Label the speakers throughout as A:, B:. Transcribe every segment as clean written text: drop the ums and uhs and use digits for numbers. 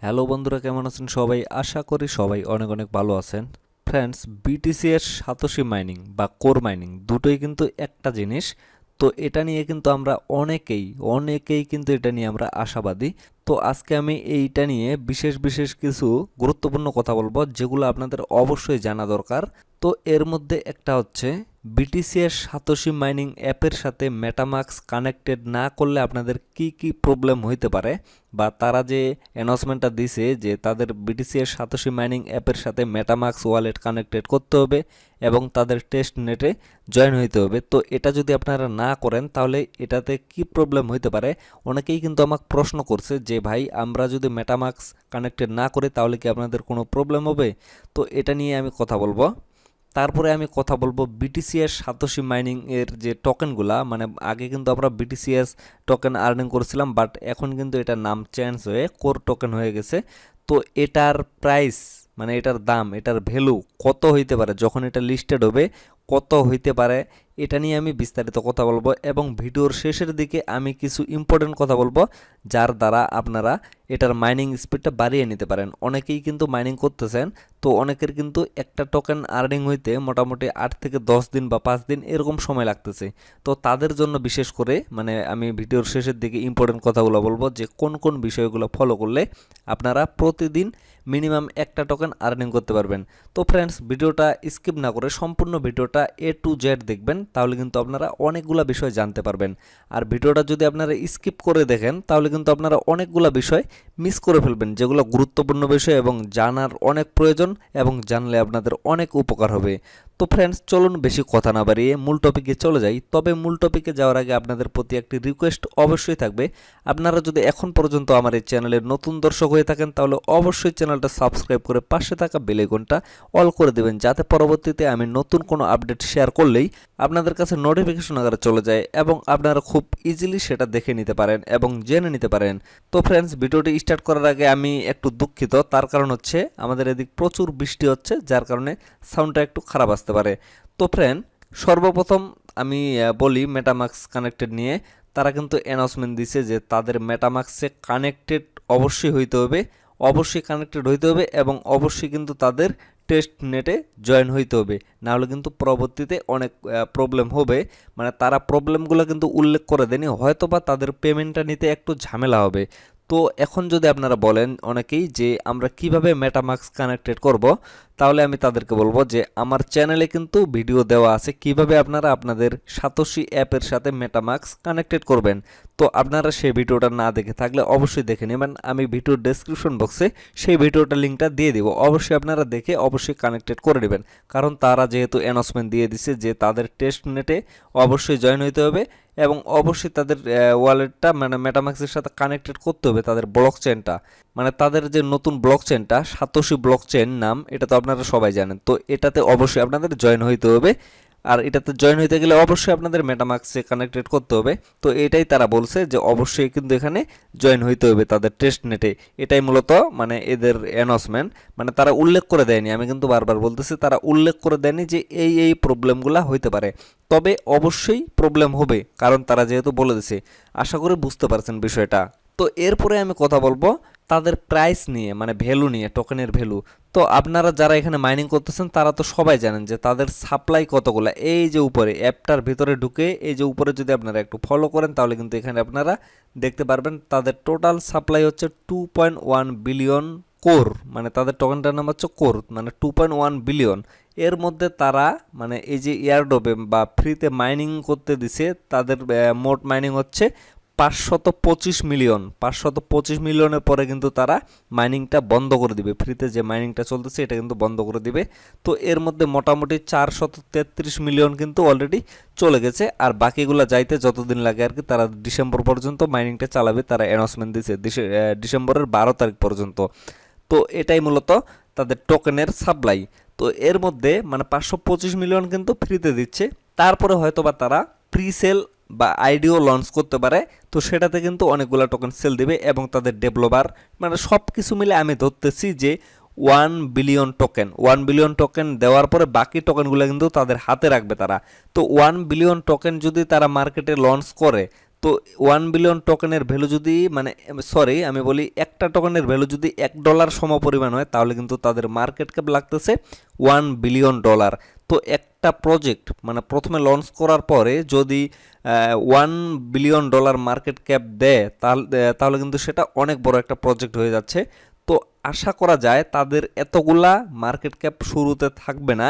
A: Hello বন্ধুরা, কেমন আছেন সবাই? আশা করি সবাই অনেক অনেক ভালো আছেন। ফ্রেন্ডস, বিটিসি এর সাতোশি মাইনিং বা কোর মাইনিং দুটোই কিন্তু একটা জিনিস। তো এটা নিয়ে কিন্তু আমরা অনেকেই কিন্তু এটা নিয়ে আমরা আশাবাদী। তো আজকে আমি এইটা নিয়ে বিশেষ বিশেষ কিছু গুরুত্বপূর্ণ কথা বলবো, যেগুলো আপনাদের অবশ্যই জানা দরকার। তো এর মধ্যে একটা হচ্ছে, বিটিসি এর সাতোশি মাইনিং অ্যাপের সাথে মেটামাস্ক কানেক্টেড না করলে আপনাদের কি কি প্রবলেম হইতে পারে, বা তারা যে অ্যানাউন্সমেন্টটা দিছে যে তাদের বিটিসি এর সাতোশি মাইনিং অ্যাপের সাথে মেটামাস্ক ওয়ালেট কানেক্টেড করতে হবে এবং তাদের টেস্ট নেটে জয়েন হইতে হবে। তো এটা যদি আপনারা না করেন তাহলে এটাতে কি প্রবলেম হইতে পারে। অনেকেই কিন্তু আমাকে প্রশ্ন করছে যে ভাই, আমরা যদি মেটামাস্ক কানেক্টেড না করি তাহলে কি আপনাদের কোনো প্রবলেম হবে? তো এটা নিয়ে আমি কথা বলবো। তারপরে আমি কথা বলবো বিটিসিএস সাতোশি মাইনিং এর যে টোকেনগুলা, মানে আগে কিন্তু আমরা বিটিসিএস টোকেন আর্নিং করেছিলাম, বাট এখন কিন্তু এটার নাম চেঞ্জ হয়ে কোর টোকেন হয়ে গেছে। তো এটার প্রাইস, মানে এটার দাম, এটার ভ্যালু কত হইতে পারে যখন এটা লিস্টেড হবে, কত হইতে পারে, এটা নিয়ে আমি বিস্তারিত কথা বলবো। এবং ভিডিওর শেষের দিকে আমি কিছু ইম্পর্টেন্ট কথা বলবো, যার দ্বারা আপনারা এটার মাইনিং স্পিডটা বাড়িয়ে নিতে পারেন। অনেকেই কিন্তু মাইনিং করতেছেন, তো অনেকের কিন্তু একটা টোকেন আর্নিং হইতে মোটামুটি 8 থেকে 10 দিন বা 5 দিন এরকম সময় লাগতেছে। তো তাদের জন্য বিশেষ করে মানে আমি ভিডিওর শেষের দিকে ইম্পর্টেন্ট কথাগুলো বলবো, যে কোন কোন বিষয়গুলো ফলো করলে আপনারা প্রতিদিন মিনিমাম একটা টোকেন আর্নিং করতে পারবেন। তো ফ্রেন্ডস, ভিডিওটা স্কিপ না করে সম্পূর্ণ ভিডিওটা এ টু জেড দেখবেন, তাহলে কিন্তু আপনারা অনেকগুলা বিষয় জানতে পারবেন। আর ভিডিওটা যদি আপনারা স্কিপ করে দেখেন তাহলে কিন্তু আপনারা অনেকগুলা বিষয় মিস করে ফেলবেন, যেগুলো গুরুত্বপূর্ণ বিষয় এবং জানার অনেক প্রয়োজন, এবং জানলে আপনাদের অনেক উপকার হবে। তো ফ্রেন্ডস, চলুন বেশি কথা না বাড়িয়ে মূল টপিকে চলে যাই। তবে মূল টপিকে যাওয়ার আগে আপনাদের প্রতি একটি রিকোয়েস্ট অবশ্যই থাকবে। আপনারা যদি এখন পর্যন্ত আমার এই চ্যানেলের নতুন দর্শক হয়ে থাকেন তাহলে অবশ্যই চ্যানেলটা সাবস্ক্রাইব করে পাশে থাকা বেল আইকনটা অল করে দেবেন, যাতে পরবর্তীতে আমি নতুন কোনো আপডেট শেয়ার করলেই আপনাদের কাছে নোটিফিকেশন আকারে চলে যায় এবং আপনারা খুব ইজিলি সেটা দেখে নিতে পারেন এবং জেনে নিতে পারেন। তো ফ্রেন্ডস, ভিডিওটি স্টার্ট করার আগে আমি একটু দুঃখিত, তার কারণ হচ্ছে আমাদের এদিক প্রচুর বৃষ্টি হচ্ছে, যার কারণে সাউন্ডটা একটু খারাপ আসতে পারে। তো ফ্রেন্ড, সর্বপ্রথম আমি বলি মেটামাস্ক কানেক্টেড নিয়ে। তারা কিন্তু অ্যানাউন্সমেন্ট দিছে যে তাদের মেটামাস্কে কানেক্টেড অবশ্যই হইতে হবে, এবং অবশ্যই কিন্তু তাদের টেস্ট নেটে জয়েন হইতে হবে, না হলে কিন্তু পরবর্তীতে অনেক প্রবলেম হবে। মানে তারা প্রবলেমগুলো কিন্তু উল্লেখ করে দেয়নি, হয়তো বা তাদের পেমেন্টটা নিতে একটু ঝামেলা হবে। তো এখন যদি আপনারা বলেন অনেকেই যে আমরা কিভাবে মেটামাস্ক কানেক্টেড করব, তাহলে আমি তাদেরকে বলবো যে আমার চ্যানেলে কিন্তু ভিডিও দেওয়া আছে কিভাবে আপনারা আপনাদের সাতোশি অ্যাপের সাথে মেটামাস্ক কানেক্টেড করবেন। তো আপনারা সেই ভিডিওটা না দেখে থাকলে অবশ্যই দেখে নেবেন, আমি ভিডিওর ডেসক্রিপশন বক্সে সেই ভিডিওটার লিঙ্কটা দিয়ে দিব, অবশ্যই আপনারা দেখে অবশ্যই কানেক্টেড করে নেবেন। কারণ তারা যেহেতু অ্যানাউন্সমেন্ট দিয়ে দিছে যে তাদের টেস্ট নেটে অবশ্যই জয়েন হইতে হবে এবং অবশ্যই তাদের ওয়ালেটটা মানে মেটামাস্কের সাথে কানেক্টেড করতে হবে, তাদের ব্লক চেনটা, মানে তাদের যে নতুন ব্লক চেনটা সাতোশি ব্লক চেন নাম, এটা তো আপনারা সবাই জানেন। তো এটাতে অবশ্যই আপনাদের জয়েন হইতে হবে, আর এটাতে জয়েন হইতে গেলে অবশ্যই আপনাদের মেটামাস্কে কানেক্টেড করতে হবে। তো এটাই তারা বলছে যে অবশ্যই কিন্তু এখানে জয়েন হইতে হবে তাদের টেস্ট নেটে। এটাই মূলত মানে এদের অ্যানাউন্সমেন্ট, মানে তারা উল্লেখ করে দেয়নি, আমি কিন্তু বারবার বলতেছি তারা উল্লেখ করে দেয়নি যে এই প্রবলেমগুলো হইতে পারে। তবে অবশ্যই প্রবলেম হবে, কারণ তারা যেহেতু বলে দিছে। আশা করি বুঝতে পারছেন বিষয়টা। তো এরপরে আমি কথা বলবো তাদের প্রাইস নিয়ে, মানে ভ্যালু নিয়ে, টোকেনের ভ্যালু। তো আপনারা যারা এখানে মাইনিং করতেছেন তারা তো সবাই জানেন যে তাদের সাপ্লাই কতগুলো। এই যে উপরে অ্যাপটার ভিতরে ঢুকে এই যে উপরে যদি আপনারা একটু ফলো করেন তাহলে কিন্তু এখানে আপনারা দেখতে পারবেন তাদের টোটাল সাপ্লাই হচ্ছে 2.1 বিলিয়ন কোর, মানে তাদের টোকেনটার নাম হচ্ছে কোর, মানে 2.1 বিলিয়ন। এর মধ্যে তারা মানে এই যে এয়ারড্রপে বা ফ্রিতে মাইনিং করতে দিছে, তাদের মোট মাইনিং হচ্ছে 525 মিলিয়নের পরে কিন্তু তারা মাইনিংটা বন্ধ করে দিবে, ফ্রিতে যে মাইনিংটা চলতেছে এটা কিন্তু বন্ধ করে দিবে। তো এর মধ্যে মোটামুটি 433 মিলিয়ন কিন্তু অলরেডি চলে গেছে, আর বাকিগুলো যাইতে যতদিন লাগে আর কি, তারা ডিসেম্বর পর্যন্ত মাইনিংটা চালাবে, তারা অ্যানাউন্সমেন্ট দিয়েছে ডিসেম্বরের 12 তারিখ পর্যন্ত। তো এটাই মূলত তাদের টোকেনের সাপ্লাই। তো এর মধ্যে মানে 525 মিলিয়ন কিন্তু ফ্রিতে দিচ্ছে, তারপরে হয়তো বা তারা প্রি সেল বা আইডিও লঞ্চ করতে পারে। তো সেটাতে কিন্তু অনেকগুলো টোকেন সেল দিবে এবং তাদের ডেভেলপার মানে সব কিছু মিলে আমি ধরতেছি যে 1 বিলিয়ন টোকেন দেওয়ার পরে বাকি টোকেনগুলো কিন্তু তাদের হাতে রাখবে তারা। তো 1 বিলিয়ন টোকেন যদি তারা মার্কেটে লঞ্চ করে, তো 1 বিলিয়ন টোকেনের ভ্যালু যদি আমি বলি একটা টোকেনের ভ্যালু যদি $1 সমপরিমাণ হয় তাহলে কিন্তু তাদের মার্কেট ক্যাপ লাগতেছে $1 বিলিয়ন। তো একটা প্রজেক্ট প্রথমে লঞ্চ করার পরে যদি $1 বিলিয়ন মার্কেট ক্যাপ দেয় তাহলে কিন্তু সেটা অনেক বড় একটা প্রজেক্ট হয়ে যাচ্ছে। তো আশা করা যায় তাদের এতগুলা মার্কেট ক্যাপ শুরুতে থাকবে না।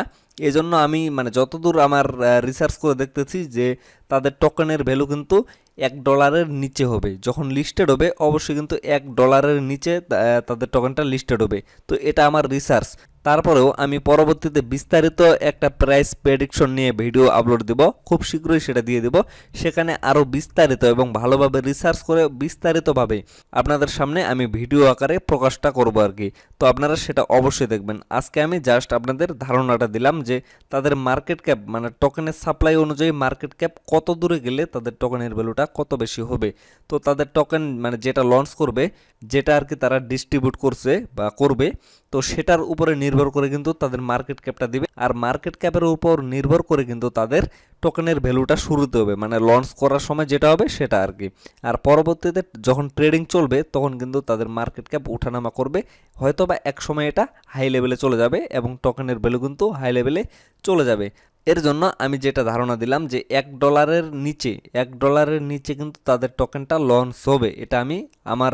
A: এজন্য আমি যতদূর আমার রিসার্চ করে দেখতেছি যে তাদের টোকেনের ভ্যালু কিন্তু $1 নিচে হবে। যখন লিস্টেড হবে অবশ্যই কিন্তু $1 নিচে তাদের টোকেনটা লিস্টেড হবে। তো এটা আমার রিসার্চ। তারপরেও আমি পরবর্তীতে বিস্তারিত একটা প্রাইস প্রেডিকশন নিয়ে ভিডিও আপলোড দিব, খুব শীঘ্রই সেটা দিয়ে দিব। সেখানে আরও বিস্তারিত এবং ভালোভাবে রিসার্চ করে বিস্তারিতভাবে আপনাদের সামনে আমি ভিডিও আকারে প্রকাশটা করব আর কি। তো আপনারা সেটা অবশ্যই দেখবেন। আজকে আমি জাস্ট আপনাদের ধারণাটা দিলাম যে তাদের মার্কেট ক্যাপ টোকেনের সাপ্লাই অনুযায়ী মার্কেট ক্যাপ কত দূরে গেলে তাদের টোকেনের ভ্যালুটা কত বেশি হবে। তো তাদের টোকেন যেটা লঞ্চ করবে, যেটা আর কি তারা ডিস্ট্রিবিউট করছে বা করবে, তো সেটার উপরে নির্ভর করে কিন্তু তাদের মার্কেট ক্যাপটা দিবে। আর মার্কেট ক্যাপের উপর নির্ভর করে কিন্তু তাদের টোকেনের ভ্যালুটা শুরুতে হবে, লঞ্চ করার সময় যেটা হবে সেটা আর কি। আর পরবর্তীতে যখন ট্রেডিং চলবে তখন কিন্তু তাদের মার্কেট ক্যাপ উঠানামা করবে, হয়তো বা এক সময় এটা হাই লেভেলে চলে যাবে এবং টোকেনের ভ্যালু কিন্তু হাই লেভেলে চলে যাবে। এর জন্য আমি যেটা ধারণা দিলাম যে $1 নিচে কিন্তু তাদের টোকেনটা লঞ্চ হবে, এটা আমি আমার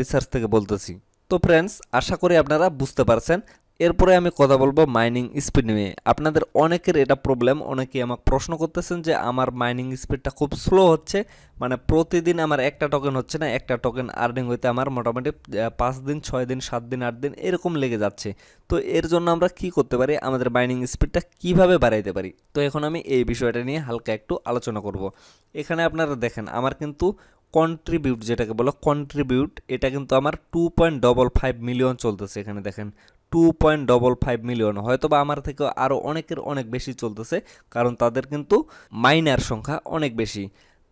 A: রিসার্চ থেকে বলতেছি। তো ফ্রেন্ডস, আশা করি আপনারা বুঝতে পারছেন। এরপরে আমি কথা বলবো মাইনিং স্পিড নিয়ে। আপনাদের অনেকের এটা প্রবলেম, অনেকেই আমাকে প্রশ্ন করতেছেন যে আমার মাইনিং স্পিডটা খুব স্লো হচ্ছে, প্রতিদিন আমার একটা টোকেন হচ্ছে না, একটা টোকেন আর্নিং হইতে আমার মোটামুটি 5 দিন 6 দিন 7 দিন 8 দিন এরকম লেগে যাচ্ছে। তো এর জন্য আমরা কি করতে পারি, আমাদের মাইনিং স্পিডটা কিভাবে বাড়াইতে পারি? তো এখন আমি এই বিষয়টা নিয়ে হালকা একটু আলোচনা করব। এখানে আপনারা দেখেন আমার কিন্তু কন্ট্রিবিউট, যেটাকে বলো কন্ট্রিবিউট, এটা কিন্তু আমার 2.55 মিলিয়ন চলতেছে। এখানে দেখেন 2.55 মিলিয়ন, হয়তো বা আমার থেকে আরও অনেকের অনেক বেশি চলতেছে, কারণ তাদের কিন্তু মাইনার সংখ্যা অনেক বেশি।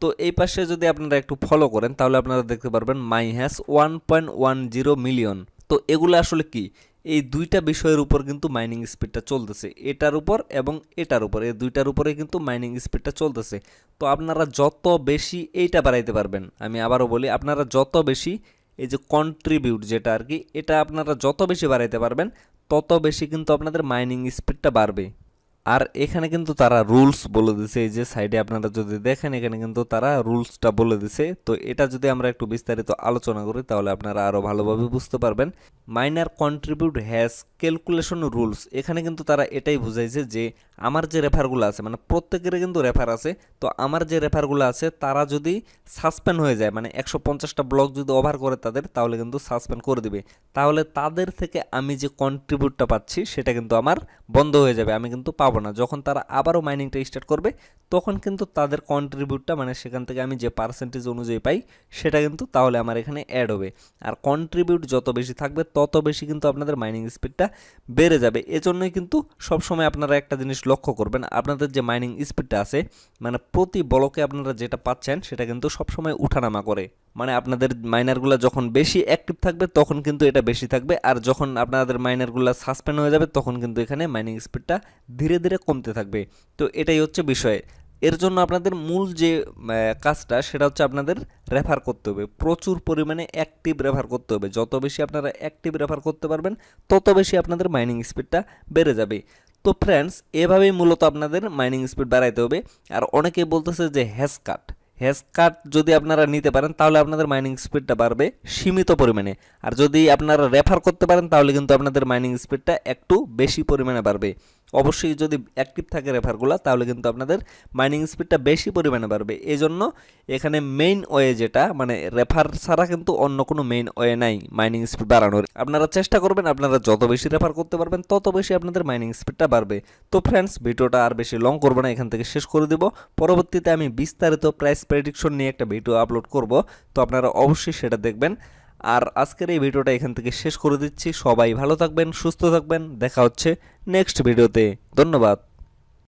A: তো এই পাশে যদি আপনারা একটু ফলো করেন তাহলে আপনারা দেখতে পারবেন মাই হ্যাজ 1.10 মিলিয়ন। তো এগুলো আসলে কি, এই দুইটা বিষয়ের উপর কিন্তু মাইনিং স্পিডটা চলতেছে, এটার উপর এবং এটার উপর, এই দুইটার উপরে কিন্তু মাইনিং স্পিডটা চলতেছে। তো আপনারা যত বেশি এইটা বাড়াইতে পারবেন, আমি আবারও বলি, আপনারা যত বেশি এই যে কন্ট্রিবিউট যেটা আর কি, এটা আপনারা যত বেশি বাড়াইতে পারবেন তত বেশি কিন্তু আপনাদের মাইনিং স্পিডটা বাড়বে। আর এখানে কিন্তু তারা রুলস বলে দিছে, এই যে সাইডে আপনারা যদি দেখেন এখানে কিন্তু তারা রুলসটা বলে দিছে। তো এটা যদি আমরা একটু বিস্তারিত আলোচনা করি তাহলে আপনারা আরও ভালোভাবে বুঝতে পারবেন। Minor contribute has calculation rules, এখানে কিন্তু তারা এটাই বুঝাইছে যে আমার যে রেফারগুলো আছে, প্রত্যেকের কিন্তু রেফার আছে, তো আমার যে রেফারগুলো আছে তারা যদি সাসপেন্ড হয়ে যায়, 150টা ব্লক যদি ওভার করে তাদের, তাহলে কিন্তু সাসপেন্ড করে দিবে। তাহলে তাদের থেকে আমি যে কন্ট্রিবিউটটা পাচ্ছি সেটা কিন্তু আমার বন্ধ হয়ে যাবে, আমি কিন্তু পাবো না। যখন তারা আবারও মাইনিংটা স্টার্ট করবে তখন কিন্তু তাদের কন্ট্রিবিউটটা, সেখান থেকে আমি যে পার্সেন্টেজ অনুযায়ী পাই সেটা কিন্তু তাহলে আমার এখানে অ্যাড হবে। আর কন্ট্রিবিউট যত বেশি থাকবে তত বেশি কিন্তু আপনাদের মাইনিং স্পিডটা বেড়ে যাবে। এজন্যই কিন্তু সবসময় আপনারা একটা জিনিস লক্ষ্য করবেন, আপনাদের যে মাইনিং স্পিডটা আছে, প্রতি ব্লকে আপনারা যেটা পাচ্ছেন সেটা কিন্তু সবসময় উঠানামা করে। আপনাদের মাইনারগুলো যখন বেশি অ্যাক্টিভ থাকবে তখন কিন্তু এটা বেশি থাকবে, আর যখন আপনাদের মাইনারগুলো সাসপেন্ড হয়ে যাবে তখন কিন্তু এখানে মাইনিং স্পিডটা ধীরে ধীরে কমতে থাকবে। তো এটাই হচ্ছে বিষয়। এর জন্য আপনাদের মূল যে কাজটা সেটা হচ্ছে আপনাদের রেফার করতে হবে, প্রচুর পরিমাণে অ্যাক্টিভ রেফার করতে হবে। যত বেশি আপনারা অ্যাক্টিভ রেফার করতে পারবেন তত বেশি আপনাদের মাইনিং স্পিডটা বেড়ে যাবে। তো ফ্রেন্ডস, এভাবেই মূলত আপনাদের মাইনিং স্পিড বাড়াইতে হবে। আর অনেকে বলতেছে যে হ্যাশ কাট যদি আপনারা নিতে পারেন তাহলে আপনাদের মাইনিং স্পিডটা বাড়বে সীমিত পরিমাণে, আর যদি আপনারা রেফার করতে পারেন তাহলে কিন্তু আপনাদের মাইনিং স্পিডটা একটু বেশি পরিমাণে বাড়বে। অবশ্যই যদি অ্যাক্টিভ থাকে রেফারগুলো তাহলে কিন্তু আপনাদের মাইনিং স্পিডটা বেশি পরিমাণে বাড়বে। এই জন্য এখানে মেইন ওয়ে যেটা, রেফার ছাড়া কিন্তু অন্য কোনো মেইন ওয়ে নাই মাইনিং স্পিড বাড়ানোর। আপনারা চেষ্টা করবেন, আপনারা যত বেশি রেফার করতে পারবেন তত বেশি আপনাদের মাইনিং স্পিডটা বাড়বে। তো ফ্রেন্ডস, ভিডিওটা আর বেশি লং করবো না, এখান থেকে শেষ করে দেব। পরবর্তীতে আমি বিস্তারিত প্রাইস প্রেডিকশন নিয়ে একটা ভিডিও আপলোড করব, তো আপনারা অবশ্যই সেটা দেখবেন। আর আজকের এই ভিডিওটা এখান থেকে শেষ করে দিচ্ছি। সবাই ভালো থাকবেন, সুস্থ থাকবেন, দেখা হচ্ছে নেক্সট ভিডিওতে। ধন্যবাদ।